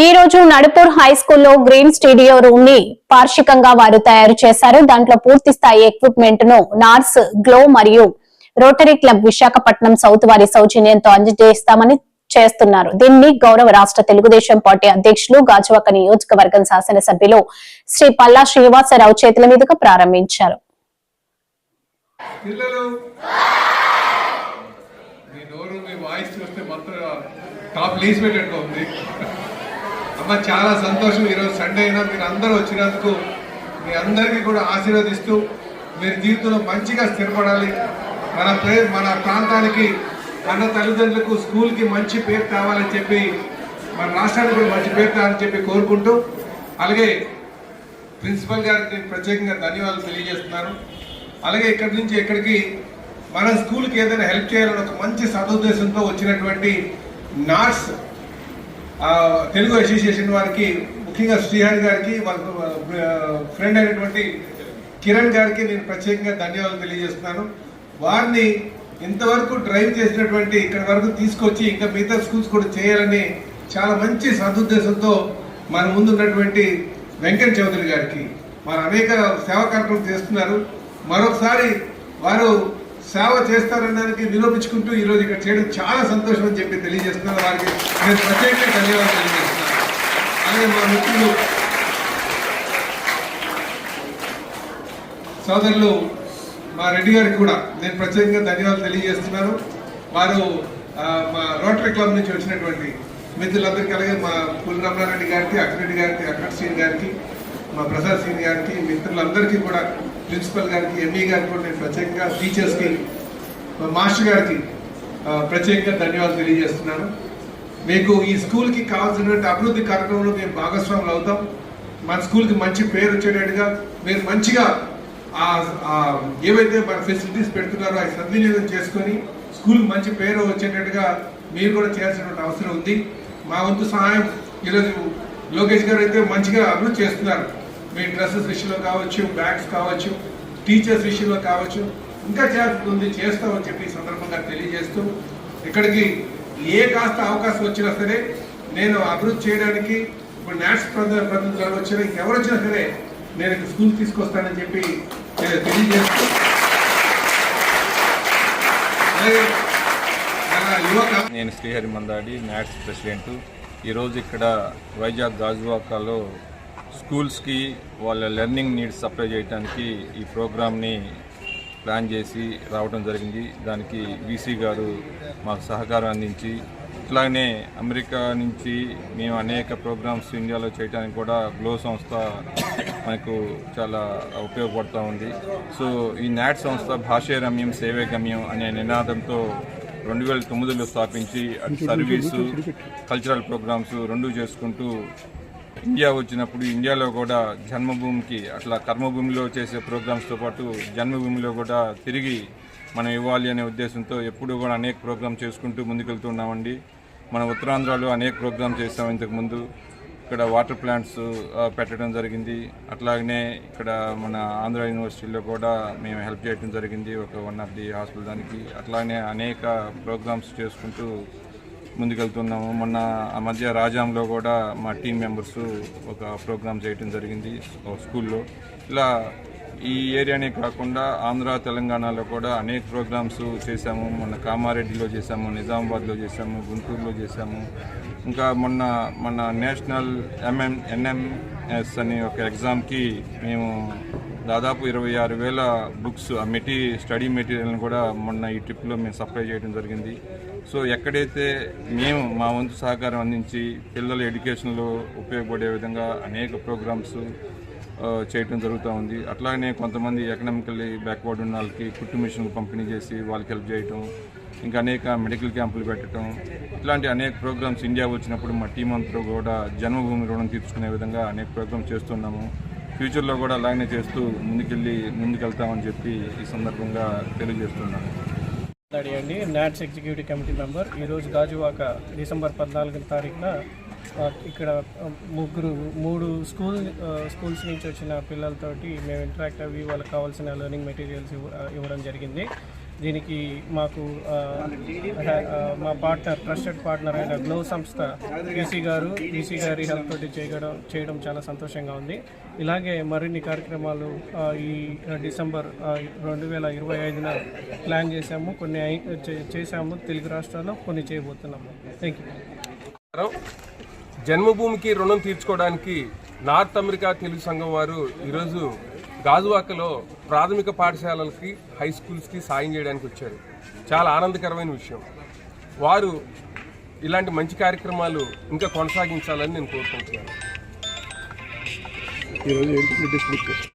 ఈ రోజు నడుపూర్ హై స్కూల్లో గ్రీన్ స్టూడియో రూమ్ ని పార్షికంగా వారు తయారు చేశారు. దాంట్లో పూర్తి స్థాయి ఎక్విప్మెంట్ ను నార్స్, గ్లో మరియు రోటరీ క్లబ్ విశాఖపట్నం సౌత్ వారి సౌజన్యంతో అందజేస్తామని చేస్తున్నారు. దీన్ని గౌరవ రాష్ట్ర తెలుగుదేశం పార్టీ అధ్యక్షులు గాజువాక నియోజకవర్గం శాసనసభ్యులు శ్రీ పల్లా శ్రీనివాసరావు చేతుల మీదుగా ప్రారంభించారు. చాలా సంతోషం. ఈరోజు సండే అయినా మీరు అందరూ వచ్చినందుకు మీ అందరికీ కూడా ఆశీర్వదిస్తూ మీరు జీవితంలో మంచిగా స్థిరపడాలి. మన ప్రాంతానికి మన తల్లిదండ్రులకు స్కూల్కి మంచి పేరు కావాలని చెప్పి మన రాష్ట్రానికి కూడా మంచి పేరు కావాలని చెప్పి కోరుకుంటూ, అలాగే ప్రిన్సిపల్ గారికి ప్రత్యేకంగా ధన్యవాదాలు తెలియజేస్తున్నాను. అలాగే ఇక్కడి నుంచి ఎక్కడికి మన స్కూల్కి ఏదైనా హెల్ప్ చేయాలని ఒక మంచి సదుద్దేశంతో వచ్చినటువంటి నాట్స్ తెలుగు అసోసియేషన్ వారికి, ముఖ్యంగా శ్రీహరి గారికి, వాళ్ళ ఫ్రెండ్ అయినటువంటి కిరణ్ గారికి నేను ప్రత్యేకంగా ధన్యవాదాలు తెలియజేస్తున్నాను. వారిని ఇంతవరకు డ్రైవ్ చేసినటువంటి ఇక్కడ వరకు తీసుకొచ్చి ఇంకా మిగతా స్కూల్స్ కూడా చేయాలని చాలా మంచి సదుద్దేశంతో మన ముందున్నటువంటి వెంకట్ చౌదరి గారికి, వారు అనేక సేవా కార్యక్రమం చేస్తున్నారు. మరొకసారి వారు సేవ చేస్తారనడానికి నిరూపించుకుంటూ ఈరోజు ఇక్కడ చేయడం చాలా సంతోషం అని చెప్పి తెలియజేస్తున్నాను. వారికి నేను ప్రత్యేకంగా ధన్యవాదాలు తెలియజేస్తున్నాను. అలాగే మా మిత్రులు సోదరులు మా రెడ్డి గారికి కూడా నేను ప్రత్యేకంగా ధన్యవాదాలు తెలియజేస్తున్నాను. వారు మా రోటరీ క్లబ్ నుంచి వచ్చినటువంటి మిత్రులందరికీ, అలాగే మా పుల్ రమణారెడ్డి గారికి, అక్కరెడ్డి గారికి, అక్కడ్ శ్రీని గారికి, మా ప్రసాద్ శ్రీని గారికి, మిత్రులందరికీ కూడా, ప్రిన్సిపల్ గారికి, ఎంఈ గారికి కూడా నేను ప్రత్యేకంగా, టీచర్స్కి, మాస్టర్ గారికి ప్రత్యేకంగా ధన్యవాదాలు తెలియజేస్తున్నాను. మీకు ఈ స్కూల్కి కావాల్సినటువంటి అభివృద్ధి కార్యక్రమంలో మేము భాగస్వాములు అవుతాం. మన స్కూల్కి మంచి పేరు వచ్చేటట్టుగా మీరు మంచిగా ఏవైతే మన ఫెసిలిటీస్ పెడుతున్నారో అవి సద్వినియోగం చేసుకొని స్కూల్కి మంచి పేరు వచ్చేటట్టుగా మీరు కూడా చేయాల్సినటువంటి అవసరం ఉంది. మా వంతు సహాయం ఈరోజు లోకేష్ గారు అయితే మంచిగా అభివృద్ధి చేస్తున్నారు. మీ డ్రెస్సెస్ విషయంలో కావచ్చు, బ్యాగ్స్ కావచ్చు, టీచర్స్ విషయంలో కావచ్చు, ఇంకా చేస్తుంది, చేస్తామని చెప్పి ఈ సందర్భంగా తెలియజేస్తూ, ఇక్కడికి ఏ కాస్త అవకాశం వచ్చినా సరే నేను అభివృద్ధి చేయడానికి, ఇప్పుడు నాట్స్ ప్రతినిధులు వచ్చినా ఇంకెవరు వచ్చినా సరే నేను స్కూల్ తీసుకొస్తానని చెప్పి తెలియజేస్తూ, నేను శ్రీహరి మందాడి, నాట్స్ ప్రెసిడెంట్. ఈరోజు ఇక్కడ వైజాగ్ గాజువాకలో స్కూల్స్కి వాళ్ళ లెర్నింగ్ నీడ్స్ సప్లై చేయడానికి ఈ ప్రోగ్రామ్ని ప్లాన్ చేసి రావడం జరిగింది. దానికి వీసీ గారు మాకు సహకారం అందించి, ఇట్లానే అమెరికా నుంచి మేము అనేక ప్రోగ్రామ్స్ ఇండియాలో చేయడానికి కూడా గ్లో సంస్థ మనకు చాలా ఉపయోగపడుతూ ఉంది. సో ఈ నాట్ సంస్థ భాషే రమ్యం సేవే గమ్యం అనే నినాదంతో 2009లో స్థాపించి సర్వీసు, కల్చరల్ ప్రోగ్రామ్స్ రెండూ చేసుకుంటూ ఇండియా వచ్చినప్పుడు ఇండియాలో కూడా జన్మభూమికి అట్లా కర్మభూమిలో చేసే ప్రోగ్రామ్స్తో పాటు జన్మభూమిలో కూడా తిరిగి మనం ఇవ్వాలి అనే ఉద్దేశంతో ఎప్పుడూ కూడా అనేక ప్రోగ్రామ్ చేసుకుంటూ ముందుకెళ్తున్నామండి. మన ఉత్తరాంధ్రలో అనేక ప్రోగ్రామ్ చేసాం. ఇంతకుముందు ఇక్కడ వాటర్ ప్లాంట్స్ పెట్టడం జరిగింది. అట్లాగనే ఇక్కడ మన ఆంధ్ర యూనివర్సిటీలో కూడా మేము హెల్ప్ చేయడం జరిగింది, ఒక 1 ఆఫ్ ది హాస్పిటల్ దానికి. అట్లానే అనేక ప్రోగ్రామ్స్ చేసుకుంటూ ముందుకెళ్తున్నాము. మొన్న ఆ మధ్య రాజాంలో కూడా మా టీం మెంబర్స్ ఒక ప్రోగ్రామ్ చేయడం జరిగింది స్కూల్లో. ఇలా ఈ ఏరియానే కాకుండా ఆంధ్ర, తెలంగాణలో కూడా అనేక ప్రోగ్రామ్స్ చేశాము. మొన్న కామారెడ్డిలో చేశాము, నిజామాబాద్లో చేశాము, గుంటూరులో చేశాము. ఇంకా మన నేషనల్ NMS అనే ఒక ఎగ్జామ్కి మేము దాదాపు 26,000 బుక్స్, స్టడీ మెటీరియల్ని కూడా మొన్న ఈ ట్రిప్లో మేము సప్లై చేయడం జరిగింది. సో ఎక్కడైతే మేము మా వంతు సహకారం అందించి పిల్లల ఎడ్యుకేషన్లో ఉపయోగపడే విధంగా అనేక ప్రోగ్రామ్స్ చేయటం జరుగుతూ ఉంది. అట్లాగనే కొంతమంది ఎకనామికల్లీ బ్యాక్వర్డ్ ఉన్న వాళ్ళకి కుట్టు మిషన్లు పంపిణీ చేసి వాళ్ళకి హెల్ప్ చేయటం, ఇంకా అనేక మెడికల్ క్యాంపులు పెట్టడం, ఇట్లాంటి అనేక ప్రోగ్రామ్స్ ఇండియా వచ్చినప్పుడు మా టీం అంతా కూడా జన్మభూమి రుణం తీర్చుకునే విధంగా అనేక ప్రోగ్రామ్స్ చేస్తున్నాము. ఫ్యూచర్లో కూడా అలాగనే చేస్తూ ముందుకెళ్తామని చెప్పి ఈ సందర్భంగా తెలియజేస్తున్నాను. అండి, నాట్స్ ఎగ్జిక్యూటివ్ కమిటీ మెంబర్. ఈరోజు గాజువాక డిసెంబర్ 14వ తారీఖున ఇక్కడ 3 స్కూల్స్ నుంచి వచ్చిన పిల్లలతోటి మేము ఇంటరాక్ట్ అయ్యి వాళ్ళకి కావాల్సిన లెర్నింగ్ మెటీరియల్స్ ఇవ్వడం జరిగింది. దీనికి మాకు మా పార్ట్నర్, ట్రస్టెడ్ పార్ట్నర్ అయిన గ్లో సంస్థ ఈసీ గారి హెల్ప్ తోటి చేయడం చాలా సంతోషంగా ఉంది. ఇలాగే మరిన్ని కార్యక్రమాలు ఈ డిసెంబర్ 2025న ప్లాన్ చేశాము, కొన్ని చేశాము తెలుగు రాష్ట్రాల్లో, కొన్ని చేయబోతున్నాము. Thank you. జన్మభూమికి రుణం తీర్చుకోవడానికి నార్త్ అమెరికా తెలుగు సంఘం వారు ఈరోజు గాజువాకలో ప్రాథమిక పాఠశాలలకి, హై స్కూల్స్కి సాయం చేయడానికి వచ్చారు. చాలా ఆనందకరమైన విషయం. వారు ఇలాంటి మంచి కార్యక్రమాలు ఇంకా కొనసాగించాలని నేను కోరుకుంటున్నాను.